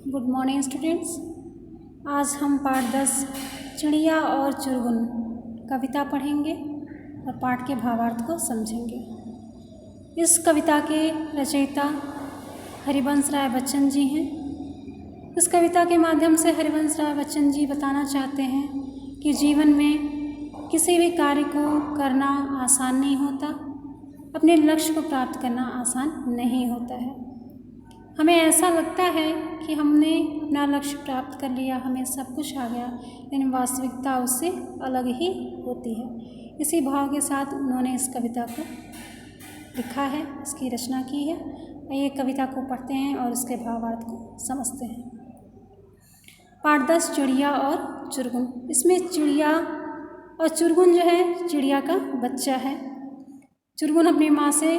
Good morning students. आज हम पाठ 10 चिड़िया और चुरगुन कविता पढ़ेंगे और पाठ के भावार्थ को समझेंगे। इस कविता के रचयिता हरिवंश राय बच्चन जी हैं। इस कविता के माध्यम से हरिवंश राय बच्चन जी बताना चाहते हैं कि जीवन में किसी भी कार्य को करना आसान नहीं होता, अपने लक्ष्य को प्राप्त करना आसान नहीं होता है। हमें ऐसा लगता है कि हमने अपना लक्ष्य प्राप्त कर लिया, हमें सब कुछ आ गया, लेकिन वास्तविकता उससे अलग ही होती है। इसी भाव के साथ उन्होंने इस कविता को लिखा है, इसकी रचना की है। आइए कविता को पढ़ते हैं और इसके भावार्थ को समझते हैं। पाठ 10 चिड़िया और चुरगुन। इसमें चिड़िया और चुरगुन जो है चिड़िया का बच्चा है। चुरगुन अपनी माँ से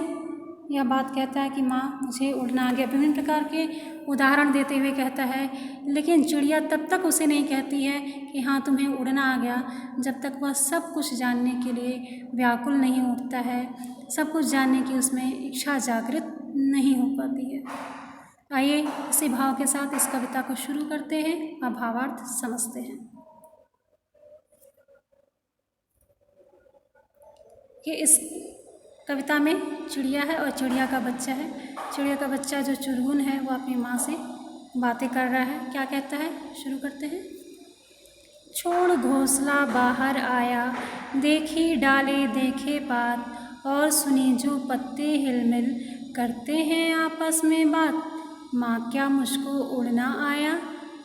यह बात कहता है कि माँ मुझे उड़ना आ गया, विभिन्न प्रकार के उदाहरण देते हुए कहता है, लेकिन चिड़िया तब तक उसे नहीं कहती है कि हाँ तुम्हें उड़ना आ गया, जब तक वह सब कुछ जानने के लिए व्याकुल नहीं उठता है, सब कुछ जानने की उसमें इच्छा जागृत नहीं हो पाती है। आइए इसी भाव के साथ इस कविता को शुरू करते हैं और भावार्थ समझते हैं कि इस कविता में चिड़िया है और चिड़िया का बच्चा है। चिड़िया का बच्चा जो चुरगुन है वो अपनी माँ से बातें कर रहा है। क्या कहता है, शुरू करते हैं। छोड़ घोंसला बाहर आया, देखी डाले देखे पात, और सुनी जो पत्ते हिलमिल करते हैं आपस में बात। माँ क्या मुझको उड़ना आया,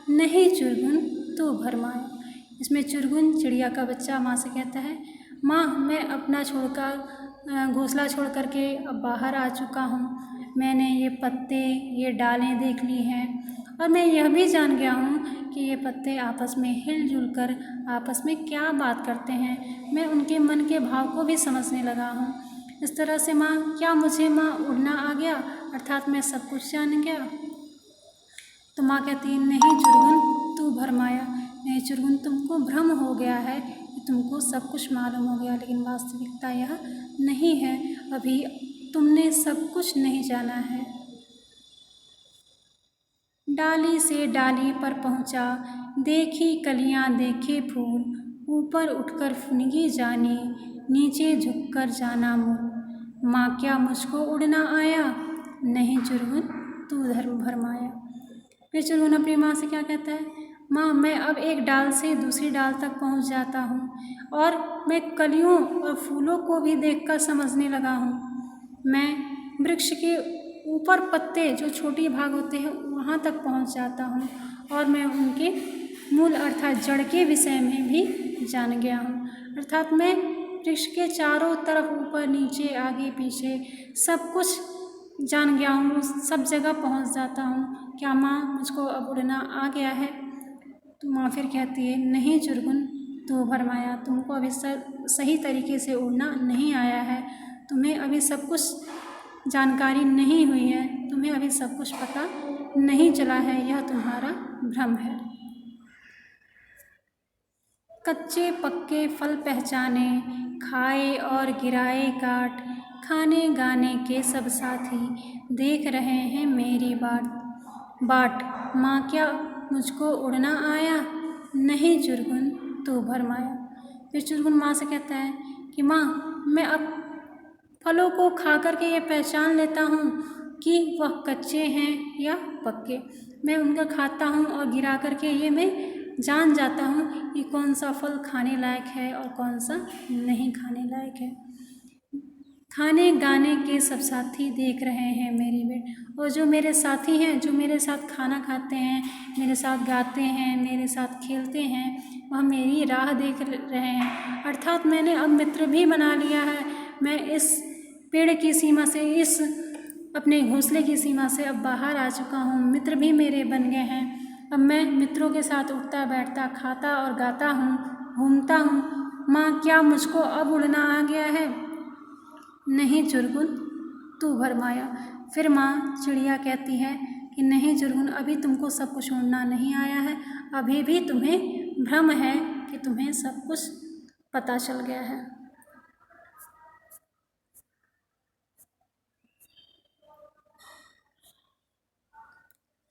नहीं चुरगुन तू भरमाया। इसमें चुरगुन चिड़िया का बच्चा माँ से कहता है, माँ मैं अपना घोंसला छोड़ करके अब बाहर आ चुका हूँ। मैंने ये पत्ते ये डालें देख ली हैं और मैं यह भी जान गया हूँ कि ये पत्ते आपस में हिलजुल कर आपस में क्या बात करते हैं। मैं उनके मन के भाव को भी समझने लगा हूँ। इस तरह से माँ क्या मुझे माँ उड़ना आ गया, अर्थात मैं सब कुछ जान गया। तो माँ कहती है, नहीं चुरगुन तू भरमाया, नहीं चुरगुन तुमको भ्रम हो गया है कि तुमको सब कुछ मालूम हो गया, लेकिन वास्तविकता यह नहीं है, अभी तुमने सब कुछ नहीं जाना है। डाली से डाली पर पहुँचा, देखी कलियाँ देखे फूल, ऊपर उठकर फुनगी जानी, नीचे झुककर जाना मूल। माँ क्या मुझको उड़ना आया, नहीं चुरगुन तू भरमाया। फिर चुरगुन अपनी माँ से क्या कहता है, माँ मैं अब एक डाल से दूसरी डाल तक पहुँच जाता हूँ और मैं कलियों और फूलों को भी देखकर समझने लगा हूँ। मैं वृक्ष के ऊपर पत्ते जो छोटी भाग होते हैं वहाँ तक पहुँच जाता हूँ और मैं उनके मूल अर्थात जड़ के विषय में भी जान गया हूँ। अर्थात मैं वृक्ष के चारों तरफ ऊपर नीचे आगे पीछे सब कुछ जान गया हूँ, सब जगह पहुँच जाता हूँ। क्या माँ मुझको अब उड़ना आ गया है। तो माँ फिर कहती है, नहीं चुरगुन तू भरमाया, तुमको अभी सही तरीके से उड़ना नहीं आया है, तुम्हें अभी सब कुछ जानकारी नहीं हुई है, तुम्हें अभी सब कुछ पता नहीं चला है, यह तुम्हारा भ्रम है। कच्चे पक्के फल पहचाने, खाए और गिराए काट, खाने गाने के सब साथी देख रहे हैं मेरी बाट। माँ क्या मुझको उड़ना आया, नहीं चुरगुन तू भरमाया। फिर चुरगुन माँ से कहता है कि माँ मैं अब फलों को खा करके ये पहचान लेता हूँ कि वह कच्चे हैं या पक्के। मैं उनका खाता हूँ और गिरा करके ये मैं जान जाता हूँ कि कौन सा फल खाने लायक है और कौन सा नहीं खाने लायक है। खाने गाने के सब साथी देख रहे हैं मेरी बाट, और जो मेरे साथी हैं, जो मेरे साथ खाना खाते हैं, मेरे साथ गाते हैं, मेरे साथ खेलते हैं, वह मेरी राह देख रहे हैं। अर्थात मैंने अब मित्र भी बना लिया है। मैं इस पेड़ की सीमा से, इस अपने घोंसले की सीमा से अब बाहर आ चुका हूँ। मित्र भी मेरे बन गए हैं। अब मैं मित्रों के साथ उठता बैठता खाता और गाता हूँ, घूमता हूँ। माँ क्या मुझको अब उड़ना आ गया है, नहीं चुरगुन तू भरमाया। फिर माँ चिड़िया कहती है कि नहीं चुरगुन अभी तुमको सब कुछ उड़ना नहीं आया है, अभी भी तुम्हें भ्रम है कि तुम्हें सब कुछ पता चल गया है।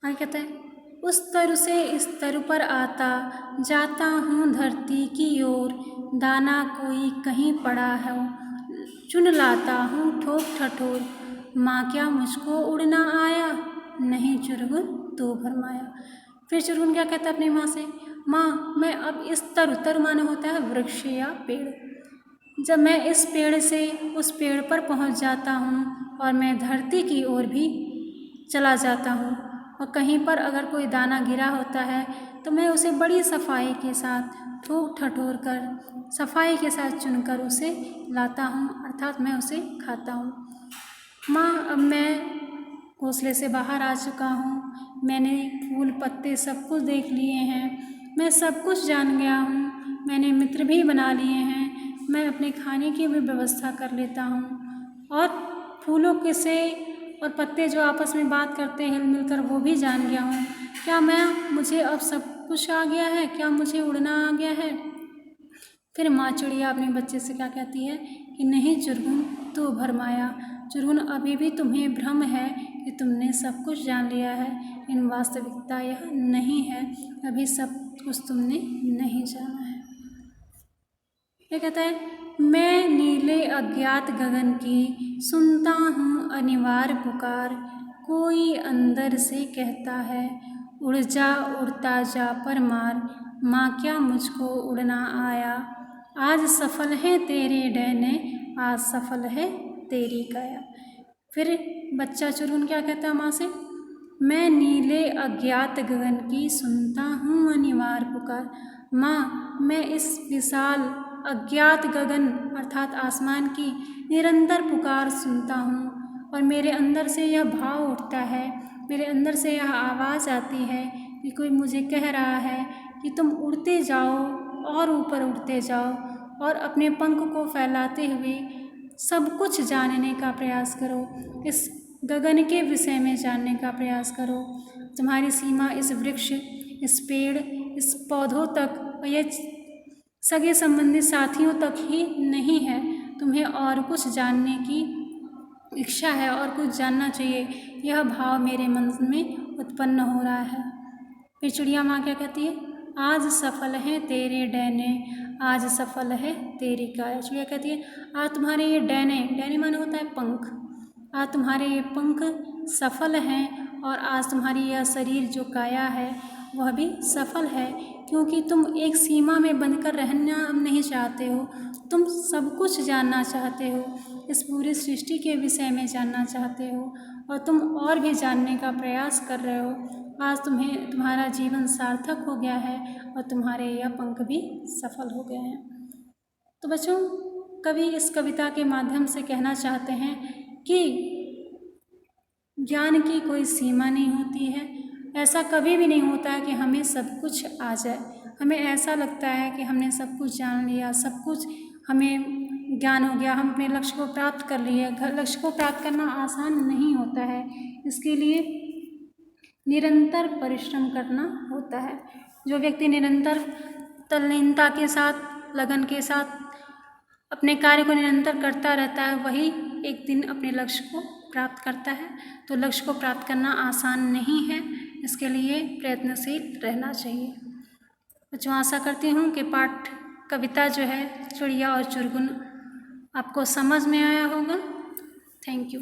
आगे कहते हैं, उस तरु से इस तरु पर आता, जाता हूँ धरती की ओर। दाना कोई कहीं पड़ा है, चुन लाता हूँ ठोक ठठोर। माँ क्या मुझको उड़ना आया, नहीं चुरगुन तू भरमाया। फिर चुरगुन क्या कहता है अपनी माँ से, माँ मैं अब इस तरु माने होता है वृक्ष या पेड़, जब मैं इस पेड़ से उस पेड़ पर पहुँच जाता हूँ और मैं धरती की ओर भी चला जाता हूँ, और कहीं पर अगर कोई दाना गिरा होता है तो मैं उसे बड़ी सफाई के साथ ठोक ठठोर कर सफाई के साथ चुनकर उसे लाता हूँ, अर्थात मैं उसे खाता हूँ। माँ अब मैं घोंसले से बाहर आ चुका हूँ, मैंने फूल पत्ते सब कुछ देख लिए हैं, मैं सब कुछ जान गया हूँ, मैंने मित्र भी बना लिए हैं, मैं अपने खाने की भी व्यवस्था कर लेता हूँ, और फूलों के से और पत्ते जो आपस में बात करते हैं हिल मिलकर वो भी जान गया हूँ। क्या मुझे अब सब कुछ आ गया है, क्या मुझे उड़ना आ गया है। फिर माँ चिड़िया अपने बच्चे से क्या कहती है कि नहीं चुरगुन तू भरमाया, चुरगुन अभी भी तुम्हें भ्रम है कि तुमने सब कुछ जान लिया है, इन वास्तविकता यह नहीं है, अभी सब कुछ तुमने नहीं जाना है। क्या कहता है, मैं नीले अज्ञात गगन की सुनता हूँ अनिवार्य पुकार, कोई अंदर से कहता है उड़ जा उड़ता जा पर मार। माँ क्या मुझको उड़ना आया, आज सफल है तेरे डैने, आज सफल है तेरी काया। फिर बच्चा चुरगुन क्या कहता है माँ से, मैं नीले अज्ञात गगन की सुनता हूँ अनिवार्य पुकार। माँ मैं इस विशाल अज्ञात गगन अर्थात आसमान की निरंतर पुकार सुनता हूँ, और मेरे अंदर से यह भाव उठता है, मेरे अंदर से यह आवाज़ आती है कि कोई मुझे कह रहा है कि तुम उड़ते जाओ और ऊपर उड़ते जाओ, और अपने पंख को फैलाते हुए सब कुछ जानने का प्रयास करो, इस गगन के विषय में जानने का प्रयास करो। तुम्हारी सीमा इस वृक्ष, इस पेड़, इस पौधों तक और ये सगे संबंधी साथियों तक ही नहीं है, तुम्हें और कुछ जानने की इच्छा है और कुछ जानना चाहिए, यह भाव मेरे मन में उत्पन्न हो रहा है। फिर चिड़िया माँ क्या कहती है, आज सफल है तेरे डैने, आज सफल है तेरी काया। चिड़िया कहती है आज तुम्हारे ये डैने माने होता है पंख, आज तुम्हारे ये पंख सफल हैं, और आज तुम्हारी यह शरीर जो काया है वह भी सफल है, क्योंकि तुम एक सीमा में बंधकर रहना नहीं चाहते हो, तुम सब कुछ जानना चाहते हो, इस पूरी सृष्टि के विषय में जानना चाहते हो, और तुम और भी जानने का प्रयास कर रहे हो। आज तुम्हारा जीवन सार्थक हो गया है और तुम्हारे यह पंख भी सफल हो गए हैं। तो बच्चों, कवि इस कविता के माध्यम से कहना चाहते हैं कि ज्ञान की कोई सीमा नहीं होती है, ऐसा कभी भी नहीं होता है कि हमें सब कुछ आ जाए, हमें ऐसा लगता है कि हमने सब कुछ जान लिया, सब कुछ हमें ज्ञान हो गया, हम अपने लक्ष्य को प्राप्त कर लिए। लक्ष्य को प्राप्त करना आसान नहीं होता है, इसके लिए निरंतर परिश्रम करना होता है। जो व्यक्ति निरंतर तल्लीनता के साथ, लगन के साथ अपने कार्य को निरंतर करता रहता है, वही एक दिन अपने लक्ष्य को प्राप्त करता है। तो लक्ष्य को प्राप्त करना आसान नहीं है, इसके लिए प्रयत्नशील रहना चाहिए। बच्चों, आशा करती हूँ कि पाठ कविता जो है चिड़िया और चुरगुन आपको समझ में आया होगा। Thank you.